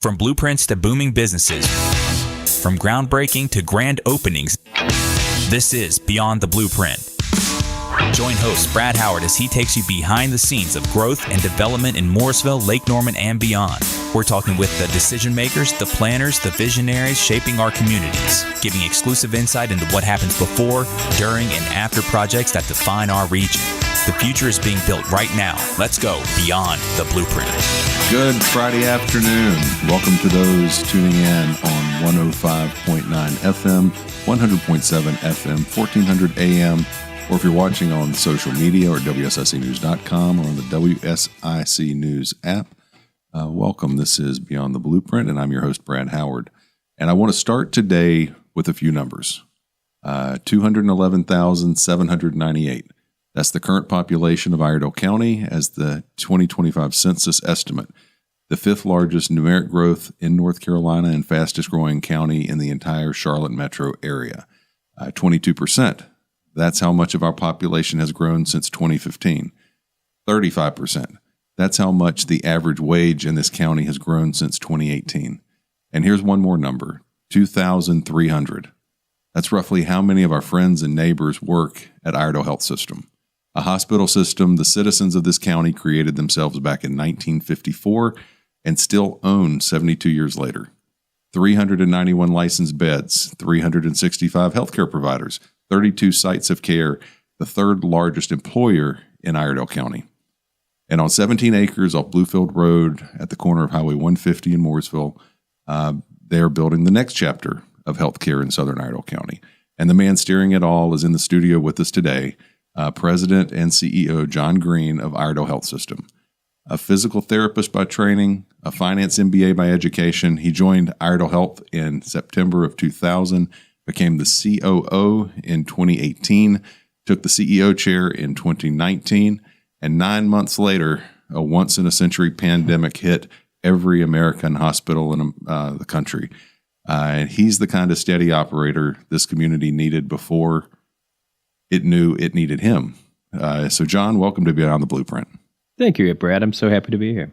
From blueprints to booming businesses, from groundbreaking to grand openings, this is Beyond the Blueprint. Join host Brad Howard as he takes you behind the scenes of growth and development in Mooresville, Lake Norman, and beyond. We're talking with the decision makers, the planners, the visionaries shaping our communities, giving exclusive insight into what happens before, during, and after projects that define our region. The future is being built right now. Let's go beyond the blueprint. Good Friday afternoon. Welcome to those tuning in on 105.9 FM, 100.7 FM, 1400 AM, or if you're watching on social media or WSICnews.com or on the WSIC News app. Welcome. This is Beyond the Blueprint, and I'm your host, Brad Howard. And I want to start today with a few numbers. 211,798. That's the current population of Iredell County as the 2025 census estimate. The fifth largest numeric growth in North Carolina and fastest growing county in the entire Charlotte metro area. 22%. That's how much of our population has grown since 2015. 35%. That's how much the average wage in this county has grown since 2018. And here's one more number, 2,300. That's roughly how many of our friends and neighbors work at Iredell Health System, a hospital system the citizens of this county created themselves back in 1954 and still own 72 years later. 391 licensed beds, 365 healthcare providers, 32 sites of care, the third largest employer in Iredell County. And on 17 acres off Bluefield Road at the corner of Highway 150 in Mooresville, they are building the next chapter of healthcare in Southern Iredell County. And the man steering it all is in the studio with us today, President and CEO John Green of Iredell Health System. A physical therapist by training, a finance MBA by education, he joined Iredell Health in September of 2000, became the COO in 2018, took the CEO chair in 2019, and 9 months later, a once-in-a-century pandemic hit every American hospital in the country. And he's the kind of steady operator this community needed before it knew it needed him. So, John, welcome to Beyond the Blueprint. Thank you, Brad. I'm so happy to be here.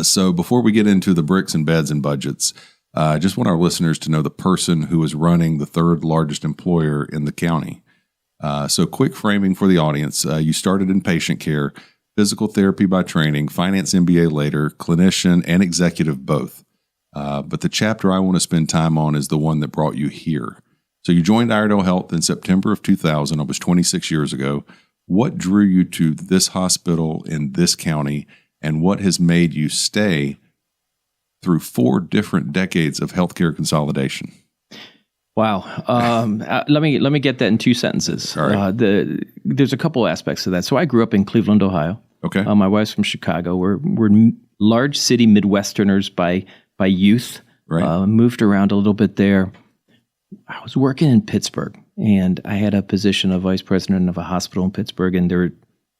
So before we get into the bricks and beds and budgets, I just want our listeners to know the person who is running the third largest employer in the county. So quick framing for the audience. You started in patient care, physical therapy by training, finance MBA later, clinician and executive both. But the chapter I want to spend time on is the one that brought you here. So you joined Iredell Health in September of 2000. It was 26 years ago. What drew you to this hospital in this county, and what has made you stay through 4 different decades of healthcare consolidation? Wow. Let me get that in 2 sentences. All right. There's a couple aspects to that. So I grew up in Cleveland, Ohio. Okay. My wife's from Chicago. We're large city Midwesterners by youth. Right. Moved around a little bit there. I was working in Pittsburgh, and I had a position of vice president of a hospital in Pittsburgh, and there were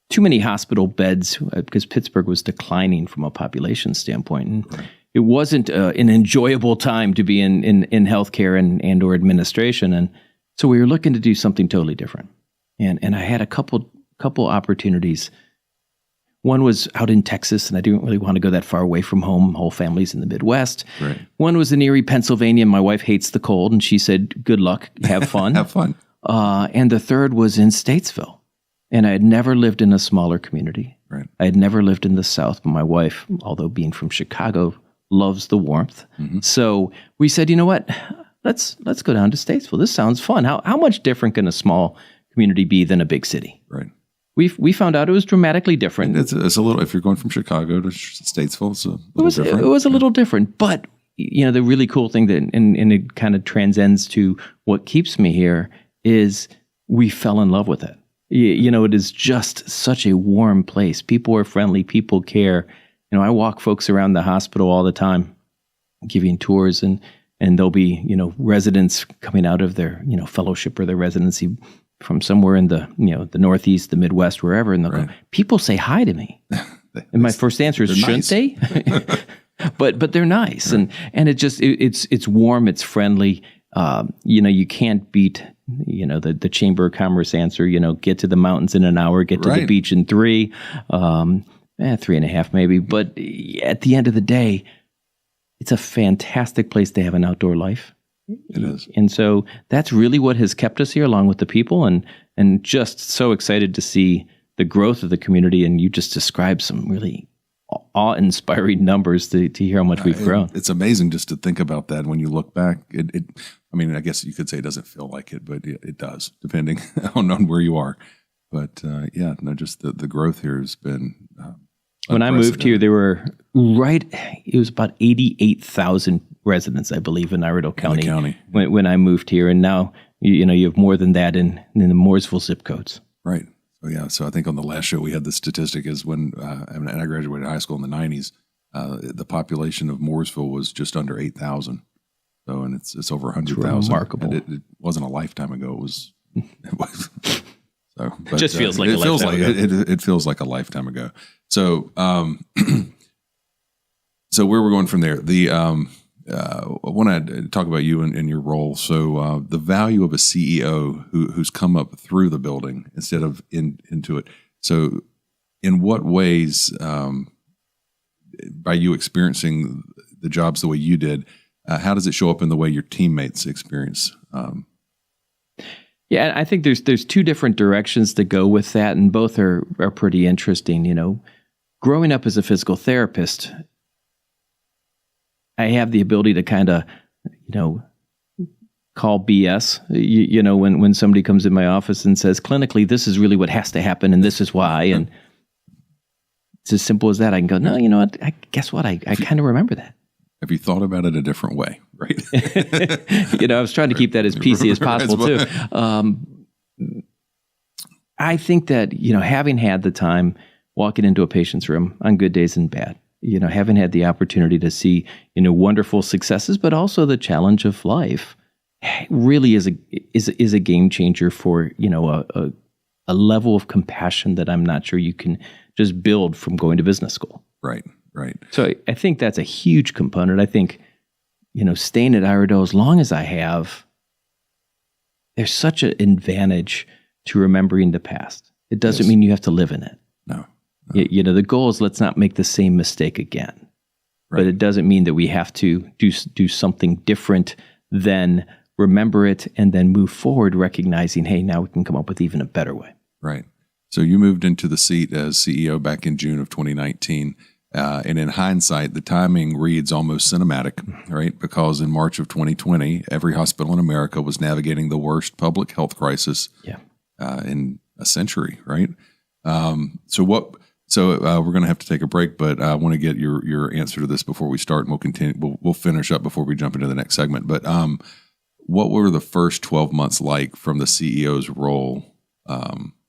too many hospital beds because Pittsburgh was declining from a population standpoint. And right. It wasn't an enjoyable time to be in healthcare and or administration. And so we were looking to do something totally different. And I had a couple opportunities. One was out in Texas, and I didn't really want to go that far away from home. Whole family's in the Midwest. Right. One was in Erie, Pennsylvania. My wife hates the cold, and she said, good luck, have fun. Have fun. And the third was in Statesville. And I had never lived in a smaller community. Right. I had never lived in the South, but my wife, although being from Chicago, loves the warmth. Mm-hmm. So we said, you know what? Let's go down to Statesville. This sounds fun. How much different can a small community be than a big city? Right. We found out it was dramatically different. It's a little, if you're going from Chicago to Statesville, it's a little different. It was a little different, but the really cool thing that, and it kind of transcends to what keeps me here, is we fell in love with it. It is just such a warm place. People are friendly. People care. I walk folks around the hospital all the time, giving tours, and there'll be, residents coming out of their, fellowship or their residency from somewhere in the, the Northeast, the Midwest, wherever, and right. People say hi to me. And my first answer is, shouldn't they? but they're nice, right. and it's warm, it's friendly. You can't beat the Chamber of Commerce answer. Get to the mountains in an hour, get to right. the beach in 3, 3.5 maybe. But at the end of the day, it's a fantastic place to have an outdoor life. It is. And so that's really what has kept us here, along with the people, and just so excited to see the growth of the community. And you just described some really awe-inspiring numbers to hear how much we've grown. It's amazing just to think about that when you look back. I mean, I guess you could say it doesn't feel like it, but it does, depending on where you are. But just the growth here has been when I moved here, there were it was about 88,000 residents, I believe, in Iredell County. When I moved here, and now you have more than that in the Mooresville zip codes. Right. So I think on the last show we had the statistic is when I graduated high school in the 90s, the population of Mooresville was just under 8,000. So, and it's over 100,000. Remarkable. And it wasn't a lifetime ago. It was. So, but, it just feels like a lifetime ago. It feels like a lifetime ago. So, so where we're going from there, I want to talk about you and your role. So, the value of a CEO who's come up through the building instead of into it. So, in what ways, by you experiencing the jobs the way you did, how does it show up in the way your teammates experience? Yeah, I think there's two different directions to go with that, and both are pretty interesting. Growing up as a physical therapist, I have the ability to kind of, call BS. When somebody comes in my office and says, clinically, this is really what has to happen, and this is why, and it's as simple as that. I can go, no, you know what? Guess what? I kind of remember that. Have you thought about it a different way? Right. I was trying to keep that as PC as possible too. I think that, having had the time walking into a patient's room on good days and bad, having had the opportunity to see, wonderful successes, but also the challenge of life really is a game changer for, a level of compassion that I'm not sure you can just build from going to business school. Right. So I think that's a huge component. I think, staying at Iredell as long as I have, there's such an advantage to remembering the past. It doesn't mean you have to live in it. No. The goal is let's not make the same mistake again. Right. But it doesn't mean that we have to do something different than remember it and then move forward, recognizing, hey, now we can come up with even a better way. Right. So you moved into the seat as CEO back in June of 2019. And in hindsight, the timing reads almost cinematic, right? Because in March of 2020, every hospital in America was navigating the worst public health crisis in a century, right? So we're going to have to take a break, but I want to get your answer to this before we start, and we'll continue. We'll finish up before we jump into the next segment. But what were the first 12 months like from the CEO's role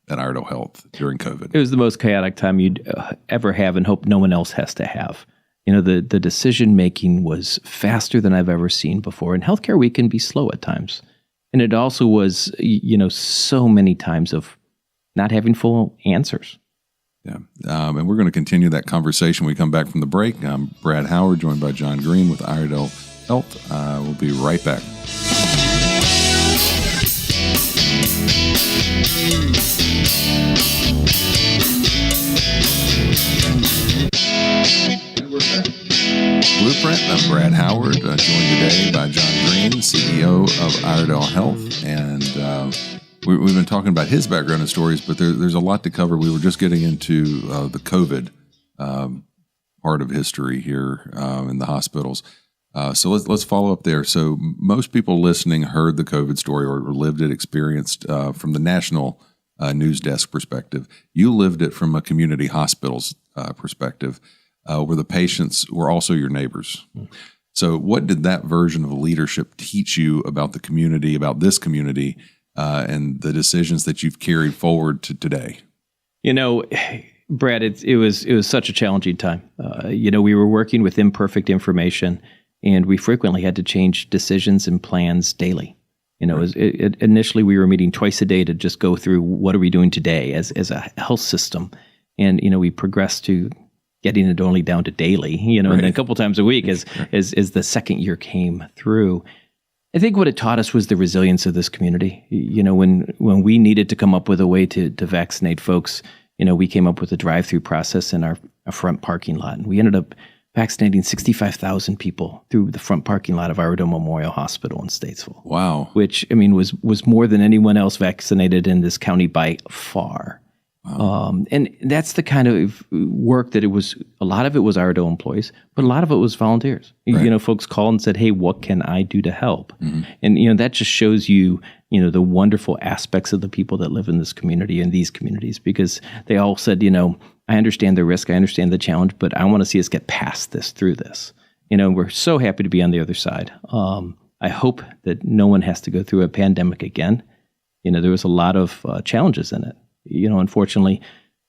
at Iredell Health during COVID? It was the most chaotic time you'd ever have, and hope no one else has to have. The decision making was faster than I've ever seen before, and healthcare we can be slow at times. And it also was, so many times of not having full answers. Yeah, and we're going to continue that conversation when we come back from the break. I'm Brad Howard, joined by John Green with Iredell Health. We'll be right back. Blueprint. I'm Brad Howard, joined today by John Green, CEO of Iredell Health, and we've been talking about his background and stories, but there's a lot to cover. We were just getting into the COVID part of history here in the hospitals. So let's follow up there. So most people listening heard the COVID story or lived it, experienced from the national news desk perspective. You lived it from a community hospital's perspective, where the patients were also your neighbors. So what did that version of leadership teach you about the community, about this community, and the decisions that you've carried forward to today? Brad, it was such a challenging time. We were working with imperfect information, and we frequently had to change decisions and plans daily. Initially we were meeting twice a day to just go through what are we doing today as a health system, and we progressed to getting it only down to daily. And then a couple times a week as the second year came through. I think what it taught us was the resilience of this community. When we needed to come up with a way to vaccinate folks, we came up with a drive-through process in our front parking lot, and we ended up vaccinating 65,000 people through the front parking lot of Iredell Memorial Hospital in Statesville. Wow. Which, I mean, was more than anyone else vaccinated in this county by far. Wow. And that's the kind of work that it was. A lot of it was Iredell employees, but a lot of it was volunteers. Right. You know, folks called and said, "Hey, what can I do to help?" And you know, that just shows you, you know, the wonderful aspects of the people that live in this community and these communities, because they all said, you know, I understand the risk, I understand the challenge, but I want to see us get past this, through this. You know, we're so happy to be on the other side. I hope that no one has to go through a pandemic again. You know, there was a lot of challenges in it. You know, unfortunately,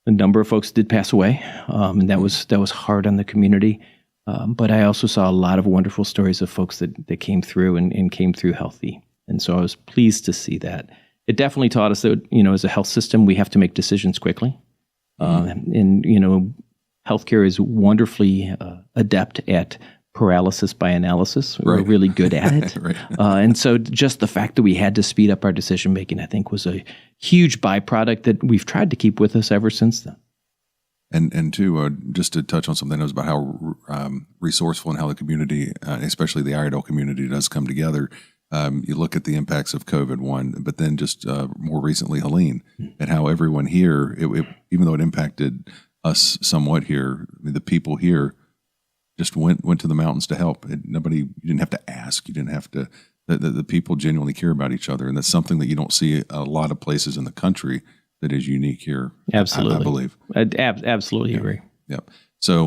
a number of folks did pass away, and that was hard on the community. But I also saw a lot of wonderful stories of folks that came through and came through healthy. And so I was pleased to see that. It definitely taught us that, you know, as a health system, we have to make decisions quickly. And, you know, healthcare is wonderfully adept at paralysis by analysis. We're really good at it. Right. And so just the fact that we had to speed up our decision making, I think, was a huge byproduct that we've tried to keep with us ever since then. And too, just to touch on something else about how resourceful and how the community, especially the Iredell community, does come together. You look at the impacts of COVID, but then just more recently, Helene, and how everyone here, even though it impacted us somewhat here, I mean, the people here just went to the mountains to help. You didn't have to ask. You didn't have to. The people genuinely care about each other, and that's something that you don't see a lot of places in the country that is unique here. Absolutely, I believe. I absolutely agree. Yep. So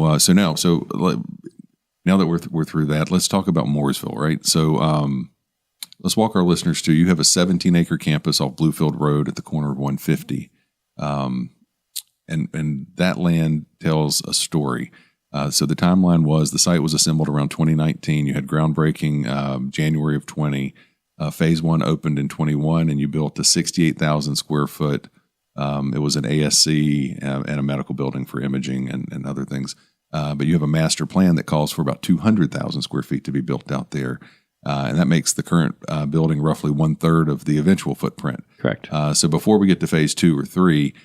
now that we're through that, let's talk about Mooresville, right? So let's walk our listeners to. You have a 17-acre campus off Bluefield Road at the corner of 150, and that land tells a story. So the timeline was the site was assembled around 2019. You had groundbreaking January of 20. Phase 1 opened in 21, and you built a 68,000 square foot. It was an ASC and a medical building for imaging and other things. But you have a master plan that calls for about 200,000 square feet to be built out there. And that makes the current building roughly 1/3 of the eventual footprint. Correct. So before we get to phase 2 or 3,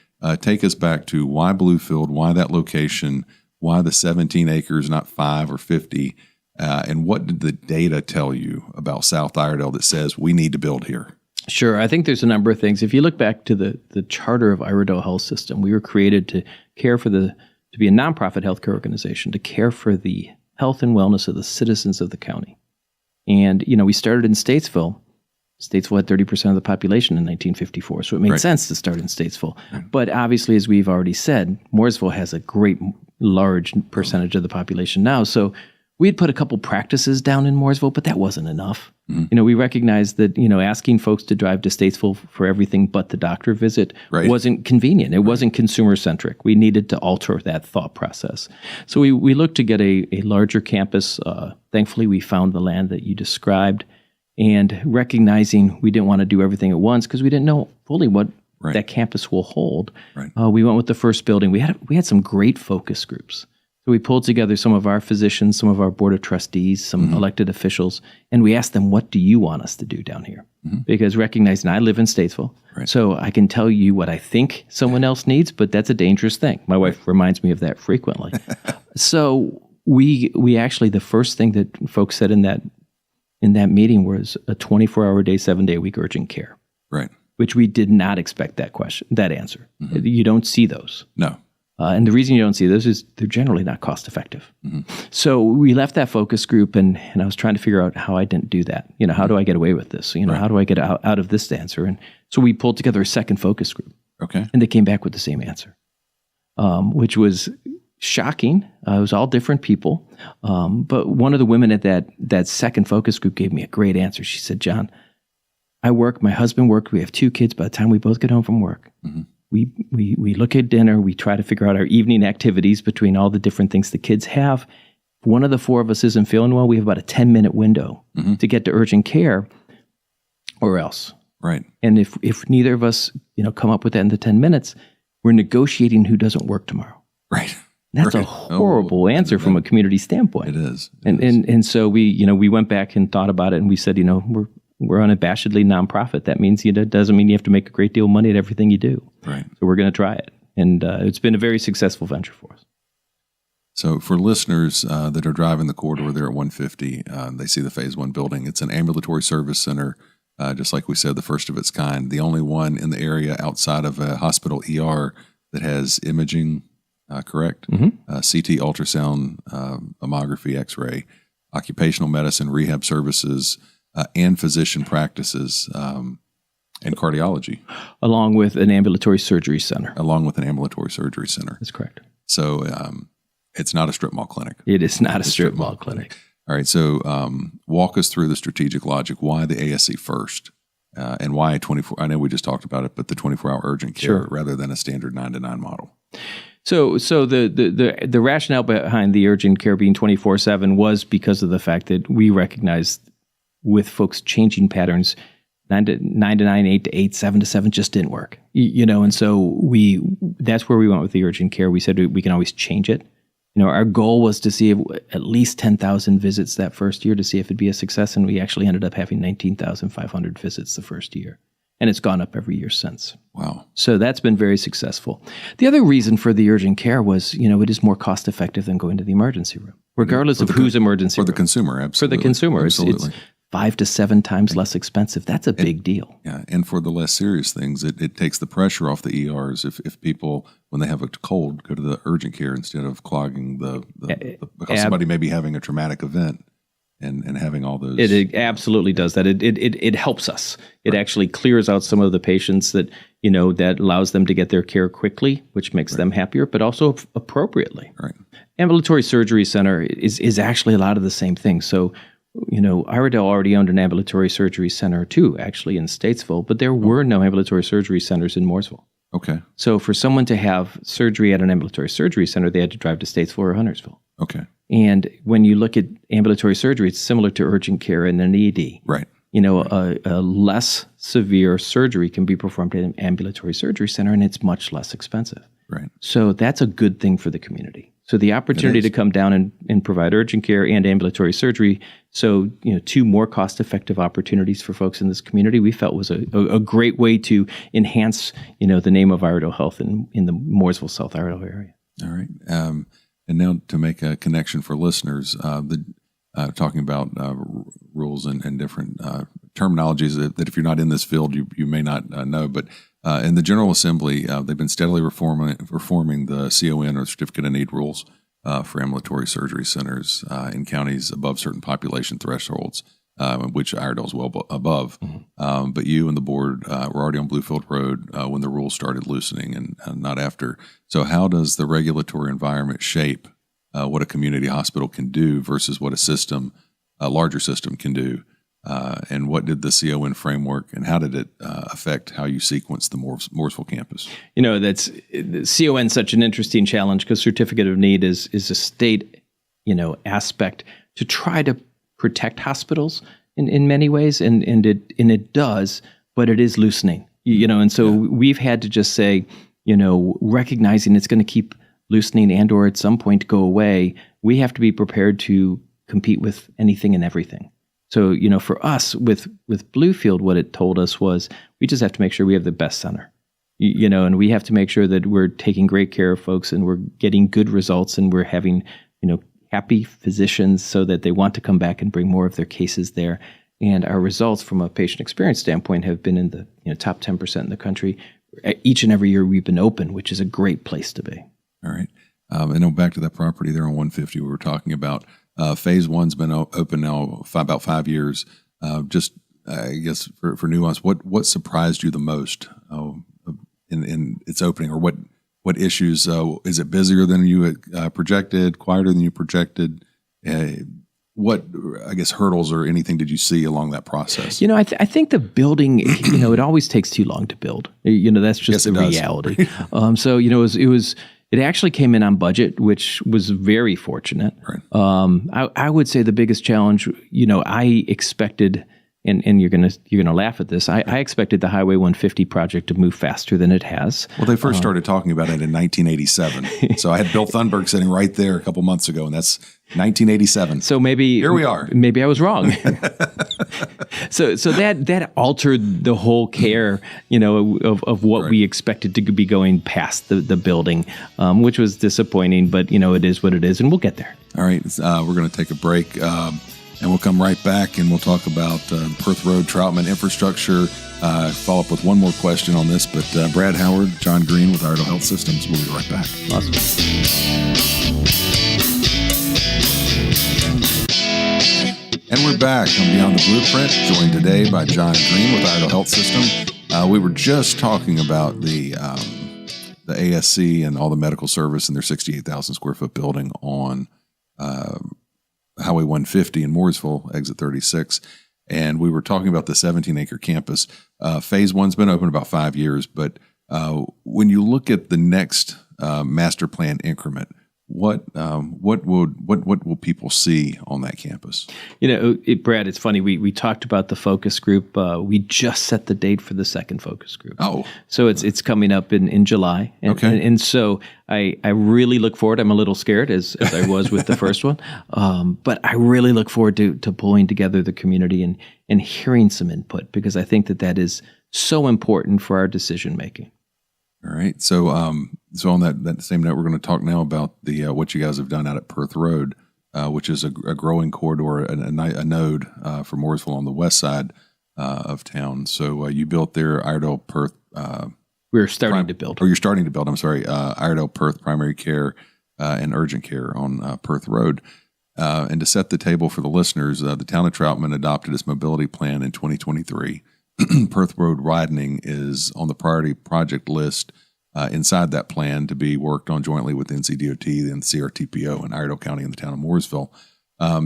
take us back to why Bluefield, why that location, why the 17 acres, not 5 or 50, and what did the data tell you about South Iredell that says we need to build here? Sure. I think there's a number of things. If you look back to the charter of Iredell Health System, we were created to care for to be a nonprofit healthcare organization, to care for the health and wellness of the citizens of the county. And, you know, we started in Statesville. Statesville had 30% of the population in 1954, so it made sense to start in Statesville. But obviously, as we've already said, Mooresville has a great large percentage of the population now. So we had put a couple practices down in Mooresville, but that wasn't enough. You know, we recognized that, you know, asking folks to drive to Statesville for everything but the doctor visit wasn't convenient. It wasn't consumer centric. We needed to alter that thought process. So we looked to get a larger campus. Thankfully, we found the land that you described, and recognizing we didn't want to do everything at once because we didn't know fully what that campus will hold. We went with the first building. We had some great focus groups. So we pulled together some of our physicians, some of our board of trustees, some elected officials, and we asked them, what do you want us to do down here? Because recognizing I live in Statesville, so I can tell you what I think someone else needs, but that's a dangerous thing. My wife reminds me of that frequently. So we actually, the first thing that folks said in that meeting was a 24-hour day, 7-day a week urgent care. Which we did not expect that answer. You don't see those. No. And the reason you don't see those is they're generally not cost effective. So we left that focus group, and I was trying to figure out how I didn't do that. You know, how do I get away with this? You know, how do I get out of this answer? And so we pulled together a second focus group. And they came back with the same answer, which was shocking. It was all different people. But one of the women at that second focus group gave me a great answer. She said, John, I work, my husband worked, we have 2 kids. By the time we both get home from work, we look at dinner, we try to figure out our evening activities between all the different things the kids have. If one of the 4 of us isn't feeling well, we have about a 10-minute window to get to urgent care or else. And if neither of us, you know, come up with that in the 10 minutes, we're negotiating who doesn't work tomorrow. That's a horrible answer from a community standpoint. It is. And so we went back and thought about it, and we said, you know, we're unabashedly nonprofit. That means it doesn't mean you have to make a great deal of money at everything you do. So we're going to try it. And it's been a very successful venture for us. So for listeners that are driving the corridor there at 150, they see the Phase 1 building. It's an ambulatory service center, just like we said, the first of its kind, the only one in the area outside of a hospital ER that has imaging, correct? CT, ultrasound, mammography, X-ray, occupational medicine, rehab services, and physician practices, and cardiology. Along with an ambulatory surgery center. That's correct. So it's not a strip mall clinic. It is not a strip mall clinic. All right. So walk us through the strategic logic. Why the ASC first? And why 24? I know we just talked about it, but the 24-hour urgent care rather than a standard 9 to 9 model. So the rationale behind the urgent care being 24/7 was because of the fact that we recognized with folks changing patterns, 9 to 9, 8 to 8, 7 to 7 just didn't work. And so that's where we went with the urgent care. We said we can always change it. Our goal was to see at least 10,000 visits that first year to see if it'd be a success, and we actually ended up having 19,500 visits the first year. And it's gone up every year since. Wow. So that's been very successful. The other reason for the urgent care was, it is more cost effective than going to the emergency room, regardless of whose emergency room. For the consumer, absolutely. For the consumer, absolutely. It's 5 to 7 times less expensive. That's a big deal. Yeah, and for the less serious things, it takes the pressure off the ERs if people, when they have a cold, go to the urgent care instead of clogging because somebody may be having a traumatic event and having all those. It absolutely does that. It helps us. It actually clears out some of the patients that allows them to get their care quickly, which makes them happier, but also appropriately. Right. Ambulatory surgery center is actually a lot of the same thing. So, Iredell already owned an ambulatory surgery center too, actually in Statesville, but there were no ambulatory surgery centers in Mooresville. Okay. So for someone to have surgery at an ambulatory surgery center, they had to drive to Statesville or Huntersville. Okay. And when you look at ambulatory surgery, it's similar to urgent care and an ED. Right. A less severe surgery can be performed at an ambulatory surgery center, and it's much less expensive. Right. So that's a good thing for the community. So the opportunity to come down and provide urgent care and ambulatory surgery, so 2 more cost-effective opportunities for folks in this community, we felt was a great way to enhance the name of Iredell Health in the Mooresville, South Iredell area. All right. And now to make a connection for listeners, talking about rules and different terminologies that if you're not in this field, you may not know, but in the General Assembly, they've been steadily reforming the CON or Certificate of Need rules for ambulatory surgery centers in counties above certain population thresholds, which Iredell's well above. Mm-hmm. But you and the board were already on Bluefield Road when the rules started loosening and not after. So how does the regulatory environment shape what a community hospital can do versus what a larger system can do? And what did the CON framework and how did it affect how you sequence the Mooresville campus? That's CON is such an interesting challenge because Certificate of Need is a state, aspect to try to protect hospitals in many ways, and it does, but it is loosening, and so we've had to just say, recognizing it's going to keep loosening and or at some point go away, we have to be prepared to compete with anything and everything. So, for us with Bluefield, what it told us was we just have to make sure we have the best center, and we have to make sure that we're taking great care of folks and we're getting good results and we're having, happy physicians so that they want to come back and bring more of their cases there. And our results from a patient experience standpoint have been in the top 10% in the country. Each and every year we've been open, which is a great place to be. All right. And back to that property there on 150 we were talking about. Phase 1's been open now about 5 years. Just, I guess, for nuance, what surprised you the most in its opening, or what issues? Is it busier than you had projected, quieter than you projected? What, I guess, hurdles or anything did you see along that process? I think the building, it always takes too long to build. That's just the reality. So, it actually came in on budget, which was very fortunate. Right. I would say the biggest challenge, I expected, and you're gonna laugh at this. I expected the Highway 150 project to move faster than it has. Well, they first started talking about it in 1987. So I had Bill Thunberg sitting right there a couple months ago, and that's 1987. So maybe here we are. Maybe I was wrong. So that altered the whole care, of what we expected to be going past the building, which was disappointing. But it is what it is, and we'll get there. All right, we're going to take a break, and we'll come right back, and we'll talk about Perth Road, Troutman infrastructure. Follow up with one more question on this, but Brad Howard, John Green with Iredell Health Systems. We'll be right back. Awesome. And we're back on Beyond the Blueprint, joined today by John Green with Iredell Health System. We were just talking about the ASC and all the medical service in their 68,000 square foot building on Highway 150 in Mooresville, exit 36. And we were talking about the 17-acre campus. Phase one's been open about 5 years, but when you look at the next master plan increment, what will people see on that campus? Brad, it's funny. We talked about the focus group. We just set the date for the second focus group. Oh, so it's coming up in July. And, okay. And so I really look forward. I'm a little scared as I was with the first one, but I really look forward to pulling together the community and hearing some input, because I think that is so important for our decision making. All right. So on that same note, we're going to talk now about the what you guys have done out at Perth Road, which is a growing corridor, a node for Mooresville on the west side of town. So you built their Iredell Perth. We're starting to build. Or you're starting to build. I'm sorry, Iredell Perth primary care and urgent care on Perth Road. And to set the table for the listeners, the town of Troutman adopted its mobility plan in 2023. Perth Road widening is on the priority project list inside that plan to be worked on jointly with NCDOT and CRTPO in Iredell County and the town of Mooresville.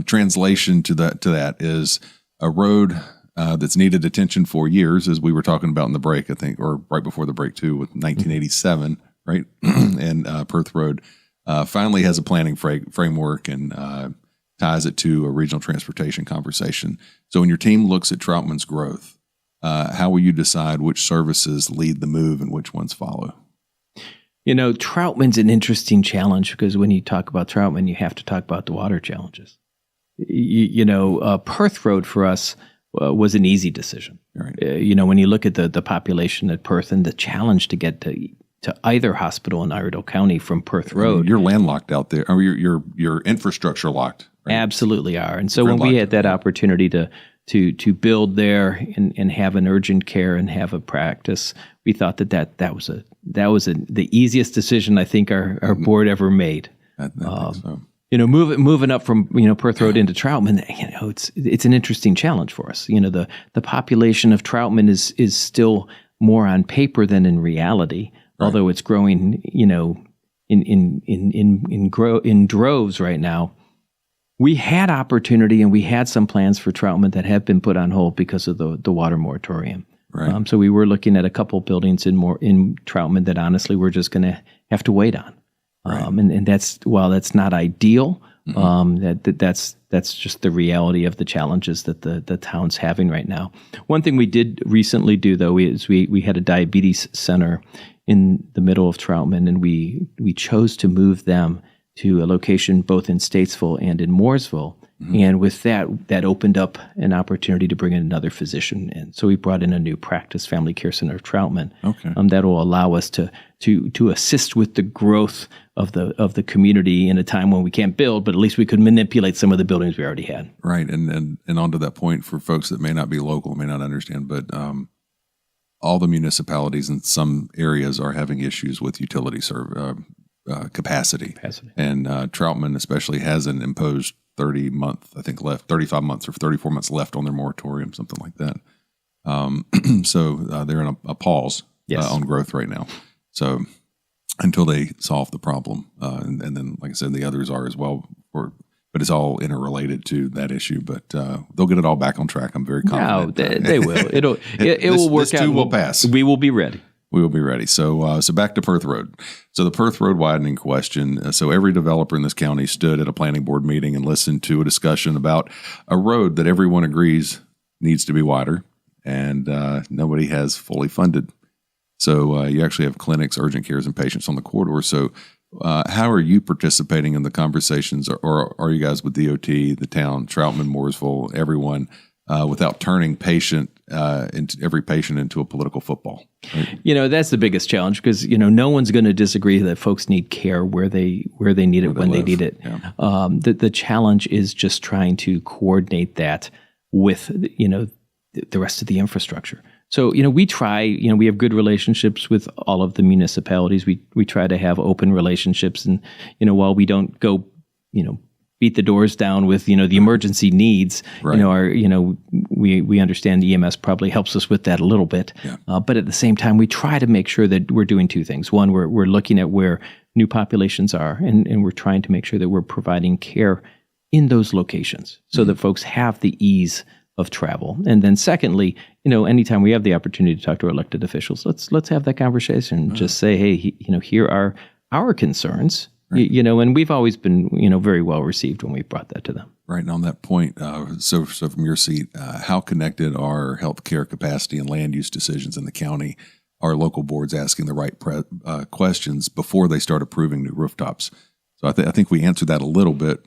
Translation to that is a road that's needed attention for years, as we were talking about in the break, I think, or right before the break too, with 1987, right? And Perth Road finally has a planning framework and ties it to a regional transportation conversation. So when your team looks at Troutman's growth, how will you decide which services lead the move and which ones follow? Troutman's an interesting challenge, because when you talk about Troutman, you have to talk about the water challenges. Perth Road for us was an easy decision. Right. When you look at the population at Perth and the challenge to get to either hospital in Iredell County from Perth Road. You're landlocked out there. Or your infrastructure locked. Right? Absolutely are. And so when we had that opportunity to build there and have an urgent care and have a practice, we thought that was the easiest decision I think our board ever made. I think so. Moving up from Perth Road into Troutman, it's an interesting challenge for us. The population of Troutman is still more on paper than in reality, right. Although it's growing in droves right now. We had opportunity and we had some plans for Troutman that have been put on hold because of the water moratorium. Right. So we were looking at a couple buildings in Troutman that honestly we're just going to have to wait on. Right. And that's, while that's not ideal, Mm-hmm. That's just the reality of the challenges that the town's having right now. One thing we did recently do, though, is we had a diabetes center in the middle of Troutman, and we chose to move them to a location both in Statesville and in Mooresville. Mm-hmm. And with that opened up an opportunity to bring in another physician in. So we brought in a new practice, Family Care Center of Troutman. Okay. That will allow us to assist with the growth of the community in a time when we can't build, but at least we could manipulate some of the buildings we already had. Right. And onto that point, for folks that may not be local, may not understand, but all the municipalities in some areas are having issues with utility capacity. And Troutman especially has an imposed 35 months or 34 months left on their moratorium, something like that. So they're in a pause on growth right now. So until they solve the problem, and then, like I said, the others are as well. But it's all interrelated to that issue. But they'll get it all back on track. I'm very confident. No, they will. It will work out. This too will pass. We will be ready. We will be ready. So back to Perth Road. So the Perth Road widening question. So every developer in this county stood at a planning board meeting and listened to a discussion about a road that everyone agrees needs to be wider, and nobody has fully funded. So you actually have clinics, urgent cares, and patients on the corridor. So how are you participating in the conversations, or are you guys with DOT, the town, Troutman, Mooresville, everyone, without turning every patient into a political football. Right? That's the biggest challenge because, no one's going to disagree that folks need care where they need it when they need it. Yeah. The challenge is just trying to coordinate that with, the rest of the infrastructure. So, we try, we have good relationships with all of the municipalities. We try to have open relationships. And, while we don't go, beat the doors down with, the emergency needs, Right. we understand EMS probably helps us with that a little bit. Yeah. But at the same time, we try to make sure that we're doing two things. One, we're looking at where new populations are, and we're trying to make sure that we're providing care in those locations so that folks have the ease of travel. And then secondly, anytime we have the opportunity to talk to our elected officials, let's have that conversation. Just say, hey, here are our concerns. Right. And we've always been, very well received when we brought that to them. Right. And on that point, so from your seat, how connected are healthcare capacity and land use decisions in the county? Are local boards asking the right questions before they start approving new rooftops? So I think we answered that a little bit.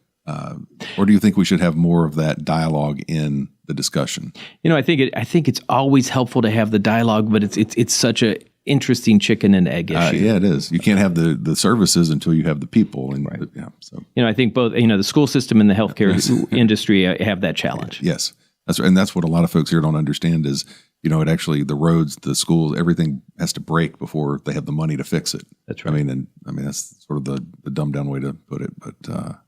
Or do you think we should have more of that dialogue in the discussion? I think it's always helpful to have the dialogue, but it's such a interesting chicken and egg issue. Yeah, it is. You can't have the services until you have the people. And right. So I think both the school system and the healthcare industry have that challenge. Yes, that's what a lot of folks here don't understand is it actually the roads, the schools, everything has to break before they have the money to fix it. That's right. I mean that's sort of the dumbed down way to put it, but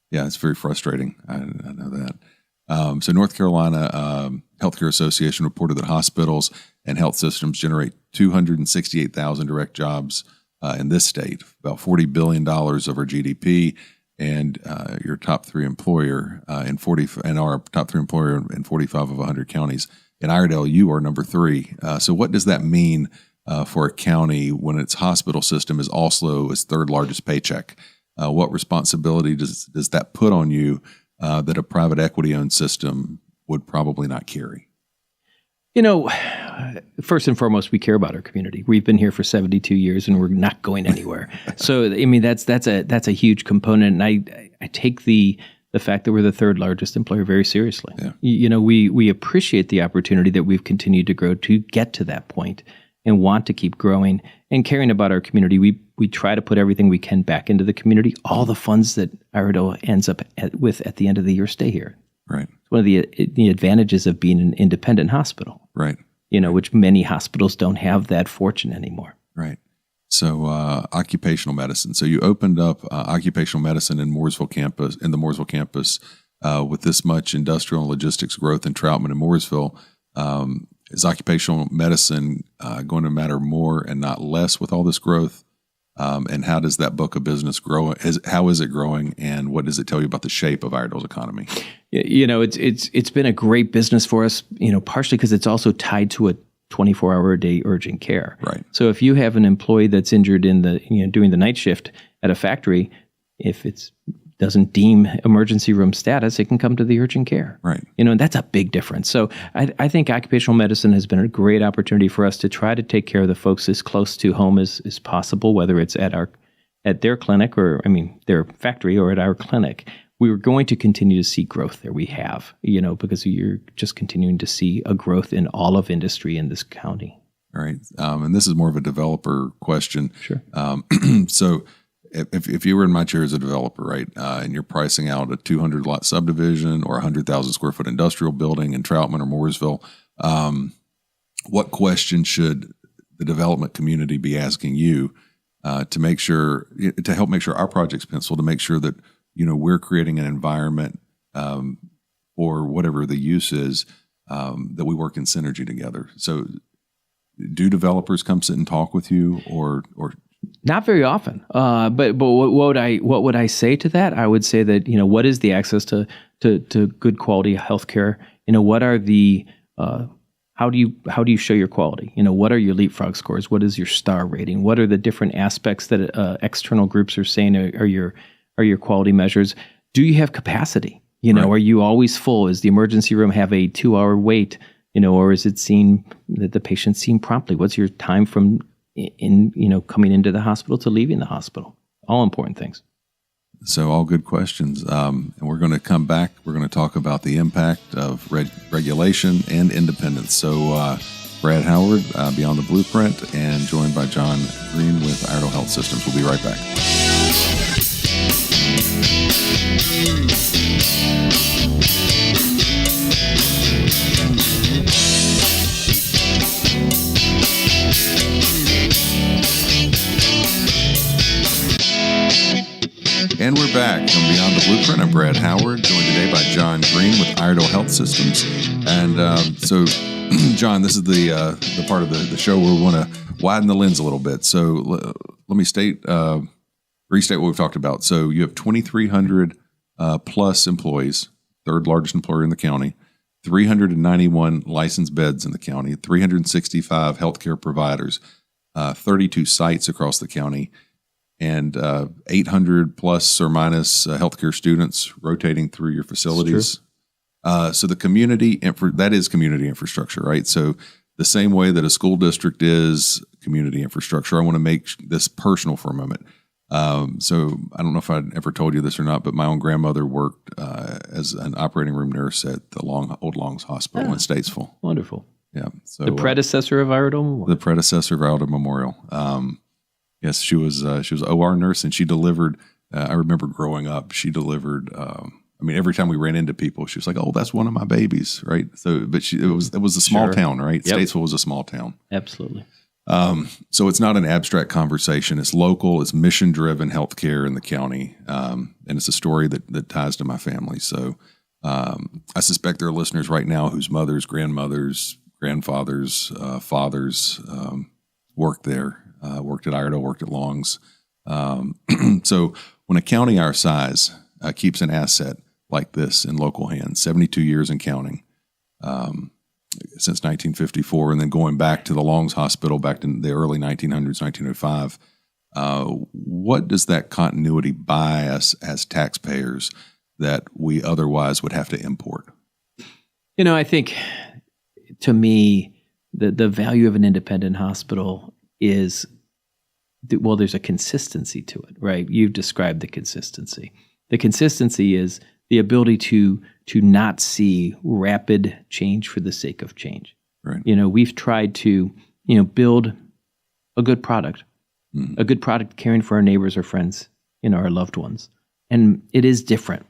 yeah, it's very frustrating. I know that. So North Carolina Healthcare Association reported that hospitals and health systems generate 268,000 direct jobs in this state, about $40 billion of our GDP, and your top three employer our top three employer in 45 of 100 counties. In Iredell, you are number 3. So what does that mean for a county when its hospital system is also its third largest paycheck? What responsibility does that put on you that a private equity-owned system would probably not carry? First and foremost, we care about our community. We've been here for 72 years, and we're not going anywhere. So, that's a huge component, and I take the fact that we're the third largest employer very seriously. Yeah. We appreciate the opportunity that we've continued to grow to get to that point and want to keep growing and caring about our community. We try to put everything we can back into the community. All the funds that Iredell ends up with at the end of the year stay here. Right. It's one of the advantages of being an independent hospital. Right. Which many hospitals don't have that fortune anymore. Right. So occupational medicine. So you opened up occupational medicine in the Mooresville campus with this much industrial and logistics growth in Troutman and Mooresville. Is occupational medicine going to matter more and not less with all this growth? And how does that book of business grow? How is it growing, and what does it tell you about the shape of Iredell's economy? It's been a great business for us. Partially because it's also tied to a 24-hour a day urgent care. Right. So if you have an employee that's injured in doing the night shift at a factory, if it's doesn't deem emergency room status, it can come to the urgent care. Right. And that's a big difference. So I think occupational medicine has been a great opportunity for us to try to take care of the folks as close to home as possible, whether it's at their clinic or, their factory or at our clinic. We were going to continue to see growth there. We have, because you're just continuing to see a growth in all of industry in this county. All right. And this is more of a developer question. Sure. So if you were in my chair as a developer, right, and you're pricing out a 200-lot subdivision or a 100,000 square foot industrial building in Troutman or Mooresville, what question should the development community be asking you to help make sure our project's penciled, to make sure that we're creating an environment or whatever the use is that we work in synergy together? So, do developers come sit and talk with you, or not very often? But what would I say to that? I would say that what is the access to good quality healthcare? What are the how do you show your quality? What are your leapfrog scores? What is your star rating? What are the different aspects that external groups are saying are your quality measures? Do you have capacity? Right. Are you always full? Does the emergency room have a 2-hour wait? Or is it seen that the patient's seen promptly? What's your time from coming into the hospital to leaving the hospital? All important things. So all good questions. And we're going to come back. We're going to talk about the impact of regulation and independence. So Brad Howard, Beyond the Blueprint, and joined by John Green with Iredell Health Systems. We'll be right back. And we're back from Beyond the Blueprint. I'm Brad Howard, joined today by John Green with Iredell Health Systems. And so, John, this is the part of the show where we want to widen the lens a little bit. So let me restate what we've talked about. So you have 2,300 plus employees, third largest employer in the county, 391 licensed beds in the county, 365 healthcare providers, 32 sites across the county, and 800 plus or minus healthcare students rotating through your facilities. So the community, that is community infrastructure, right? So the same way that a school district is community infrastructure, I want to make this personal for a moment. So I don't know if I'd ever told you this or not, but my own grandmother worked as an operating room nurse at the Old Longs Hospital in Statesville. Wonderful. Yeah. So the predecessor of Iredell Memorial. The predecessor of Iredell Memorial. Yes, she was OR nurse, and she delivered. I remember growing up, she delivered. Every time we ran into people, she was like, "Oh, that's one of my babies," right? So, but it was a small town, right? Yep. Statesville was a small town. Absolutely. So it's not an abstract conversation. It's local. It's mission-driven healthcare in the county, and it's a story that ties to my family. So I suspect there are listeners right now whose mothers, grandmothers, grandfathers, fathers worked there. Worked at Iredell, worked at Longs. So when a county our size keeps an asset like this in local hands, 72 years and counting, since 1954, and then going back to the Longs Hospital back in the early 1900s, 1905, what does that continuity buy us as taxpayers that we otherwise would have to import? I think, to me, the value of an independent hospital is, there's a consistency to it, right? You've described the consistency. The consistency is the ability to not see rapid change for the sake of change. Right. We've tried to, build a good product, a good product caring for our neighbors or friends, our loved ones. And it is different.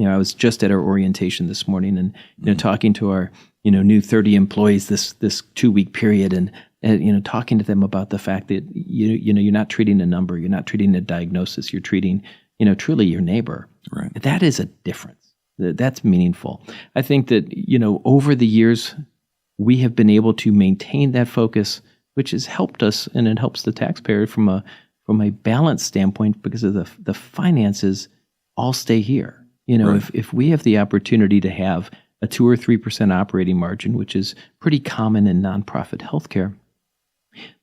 I was just at our orientation this morning and, talking to our, new 30 employees this 2-week period, and talking to them about the fact that you're not treating a number, you're not treating a diagnosis, you're treating truly your neighbor. Right. That is a difference. That's meaningful. I think that over the years we have been able to maintain that focus, which has helped us, and it helps the taxpayer from a balance standpoint, because of the finances all stay here. Right. If we have the opportunity to have a 2 or 3% operating margin, which is pretty common in nonprofit healthcare,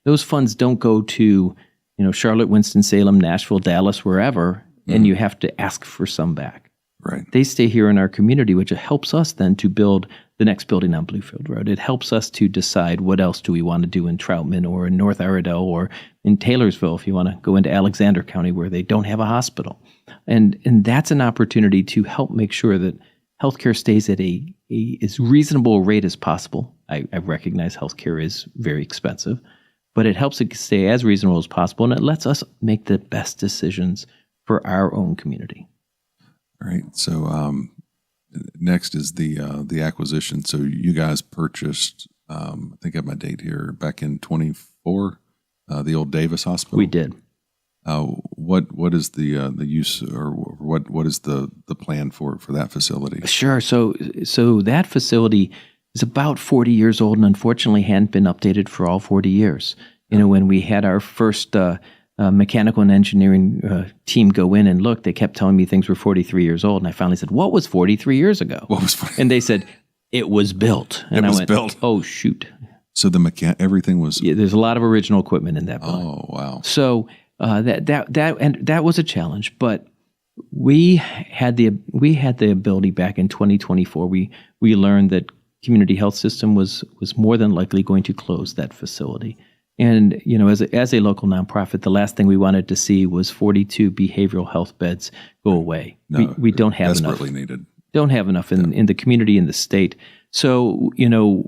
those funds don't go to, Charlotte, Winston-Salem, Nashville, Dallas, wherever, and you have to ask for some back. Right. They stay here in our community, which helps us then to build the next building on Bluefield Road. It helps us to decide what else do we want to do in Troutman or in North Iredell or in Taylorsville, if you want to go into Alexander County where they don't have a hospital. And that's an opportunity to help make sure that healthcare stays at a as reasonable rate as possible. I recognize healthcare is very expensive, but it helps it stay as reasonable as possible, and it lets us make the best decisions for our own community. All right. So next is the acquisition. So you guys purchased, I think I have my date here, back in 24, the old Davis Hospital. We did. What is the use, or what is the plan for that facility? Sure. So that facility is about 40 years old, and unfortunately hadn't been updated for all 40 years. When we had our first mechanical and engineering team go in and look, they kept telling me things were 43 years old, and I finally said, "What was 43 years ago?" What was 40? And they said, "It was built." And I went, built. "Oh shoot!" So everything was. Yeah, there's a lot of original equipment in that building. Oh wow! So that was a challenge, but we had the ability back in 2024. We learned that Community Health System was more than likely going to close that facility, And, as a local nonprofit, the last thing we wanted to see was 42 behavioral health beds go away. No, we don't have enough. Desperately needed. Don't have enough in the community, in the state. So,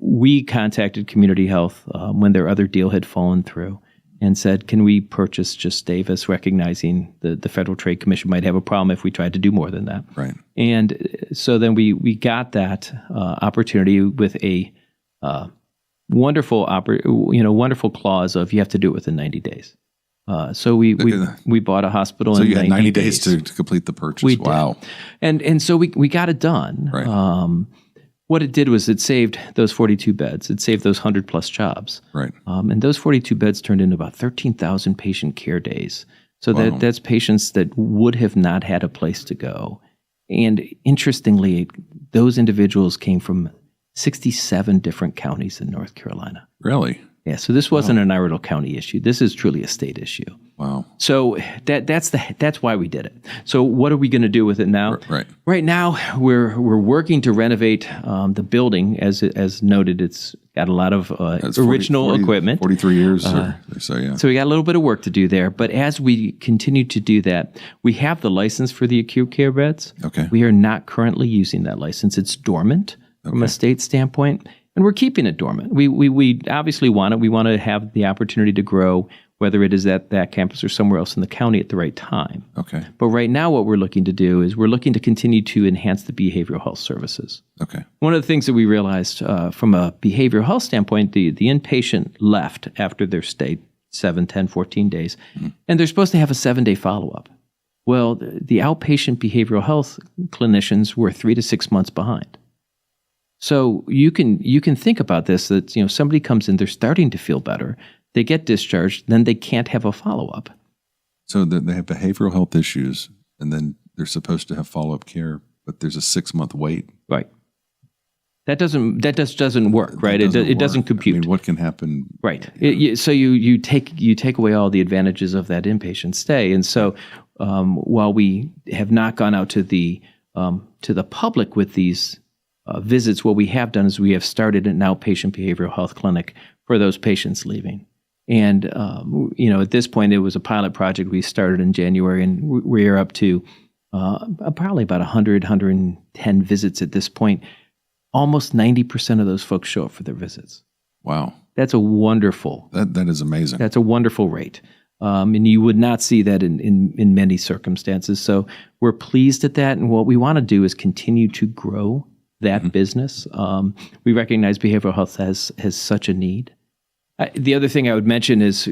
we contacted Community Health when their other deal had fallen through and said, can we purchase just Davis, recognizing the Federal Trade Commission might have a problem if we tried to do more than that. Right. And so then we got that opportunity with a wonderful clause of you have to do it within 90 days. So we bought a hospital. So in you had 90 days to complete the purchase. We wow. Did. And so we got it done. Right. What it did was it saved those 42 beds. It saved those 100 plus jobs. Right. And those 42 beds turned into about 13,000 patient care days. So that's patients that would have not had a place to go. And interestingly, those individuals came from 67 different counties in North Carolina. Really? Yeah. So this wasn't an Iredell County issue. This is truly a state issue. Wow. So that's why we did it. So what are we going to do with it now? Right. Right now, we're working to renovate the building. As noted, it's got a lot of original equipment. 43 years or so, yeah. So we got a little bit of work to do there. But as we continue to do that, we have the license for the acute care beds. Okay. We are not currently using that license. It's dormant from a state standpoint, and we're keeping it dormant. We obviously want it. We want to have the opportunity to grow, whether it is at that campus or somewhere else in the county at the right time. Okay. But right now what we're looking to do is we're looking to continue to enhance the behavioral health services. Okay. One of the things that we realized from a behavioral health standpoint, the inpatient left after their stay 7, 10, 14 days, and they're supposed to have a 7-day follow-up. Well, the outpatient behavioral health clinicians were 3 to 6 months behind. So you can think about this, that somebody comes in, they're starting to feel better, they get discharged, then they can't have a follow-up. So they have behavioral health issues, and then they're supposed to have follow-up care, but there's a 6-month wait. Right. That just doesn't work, right? It doesn't compute. I mean, what can happen? Right. So you take away all the advantages of that inpatient stay, and so while we have not gone out to the public with these visits, what we have done is we have started an outpatient behavioral health clinic for those patients leaving. And, at this point, it was a pilot project we started in January, and we are up to probably about 100, 110 visits at this point. Almost 90% of those folks show up for their visits. Wow. That's a wonderful. That is amazing. That's a wonderful rate. And you would not see that in many circumstances. So we're pleased at that. And what we want to do is continue to grow that business. We recognize behavioral health has such a need. The other thing I would mention is,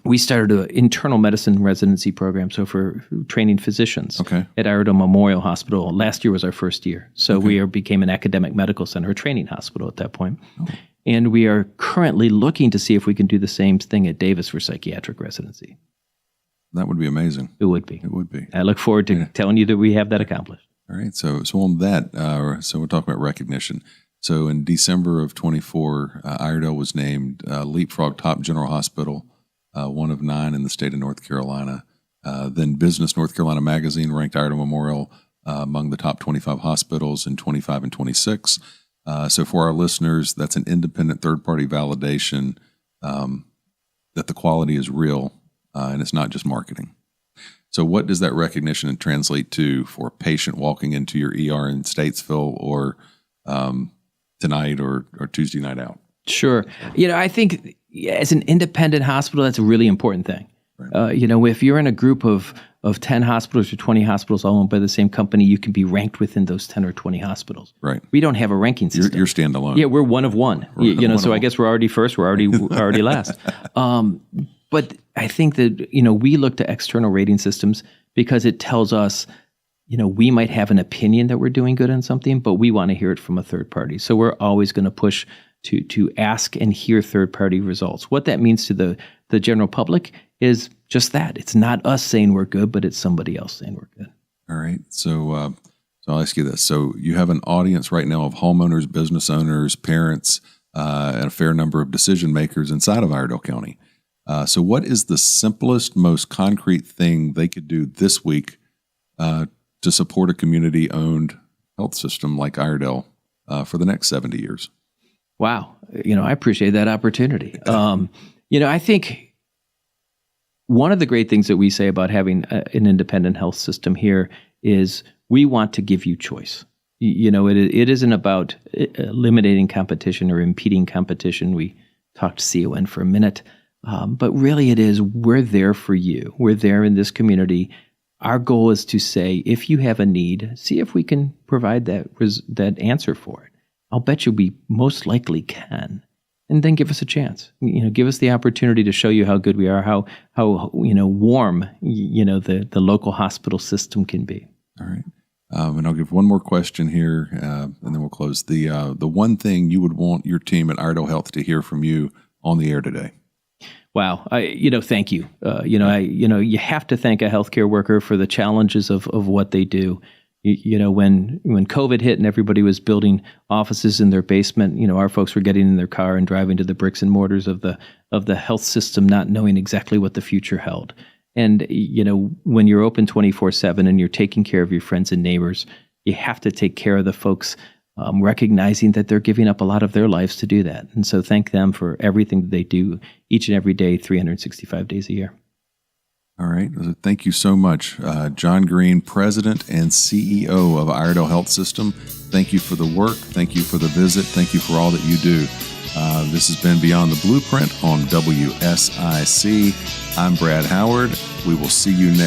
we started an internal medicine residency program, so for training physicians at Iredell Memorial Hospital. Last year was our first year. So we became an academic medical center, a training hospital at that point. Oh. And we are currently looking to see if we can do the same thing at Davis for psychiatric residency. That would be amazing. It would be. It would be. I look forward to telling you that we have that accomplished. All right. So on that, so we'll talk about recognition. So in December of 24, Iredell was named Leapfrog Top General Hospital, one of 9 in the state of North Carolina. Then Business North Carolina Magazine ranked Iredell Memorial among the top 25 hospitals in 25 and 26. So for our listeners, that's an independent third-party validation that the quality is real and it's not just marketing. So what does that recognition translate to for a patient walking into your ER in Statesville or tonight or Tuesday night out? Sure. I think as an independent hospital, that's a really important thing. Right. If you're in a group of 10 hospitals or 20 hospitals all owned by the same company, you can be ranked within those 10 or 20 hospitals. Right. We don't have a ranking system. You're standalone. Yeah, we're one of one. So I guess we're already first. We're already last. But I think that, we look to external rating systems because it tells us, we might have an opinion that we're doing good on something, but we want to hear it from a third party. So we're always going to push to ask and hear third-party results. What that means to the general public is just that. It's not us saying we're good, but it's somebody else saying we're good. All right. So I'll ask you this. So you have an audience right now of homeowners, business owners, parents, and a fair number of decision makers inside of Iredell County. So what is the simplest, most concrete thing they could do this week to support a community-owned health system like Iredell for the next 70 years? Wow. I appreciate that opportunity. I think one of the great things that we say about having an independent health system here is we want to give you choice. It isn't about eliminating competition or impeding competition. We talked CON for a minute, but really it is we're there for you. We're there in this community. Our goal is to say, if you have a need, see if we can provide that answer for it. I'll bet you we most likely can. And then give us a chance. Give us the opportunity to show you how good we are, how warm the local hospital system can be. All right. And I'll give one more question here, and then we'll close. The one thing you would want your team at Iredell Health to hear from you on the air today. Wow. Thank you. You have to thank a healthcare worker for the challenges of what they do. When COVID hit and everybody was building offices in their basement, our folks were getting in their car and driving to the bricks and mortars of the health system, not knowing exactly what the future held. And, when you're open 24/7 and you're taking care of your friends and neighbors, you have to take care of the folks, recognizing that they're giving up a lot of their lives to do that. And so thank them for everything that they do each and every day, 365 days a year. All right. Thank you so much. John Green, President and CEO of Iredell Health System. Thank you for the work. Thank you for the visit. Thank you for all that you do. This has been Beyond the Blueprint on WSIC. I'm Brad Howard. We will see you next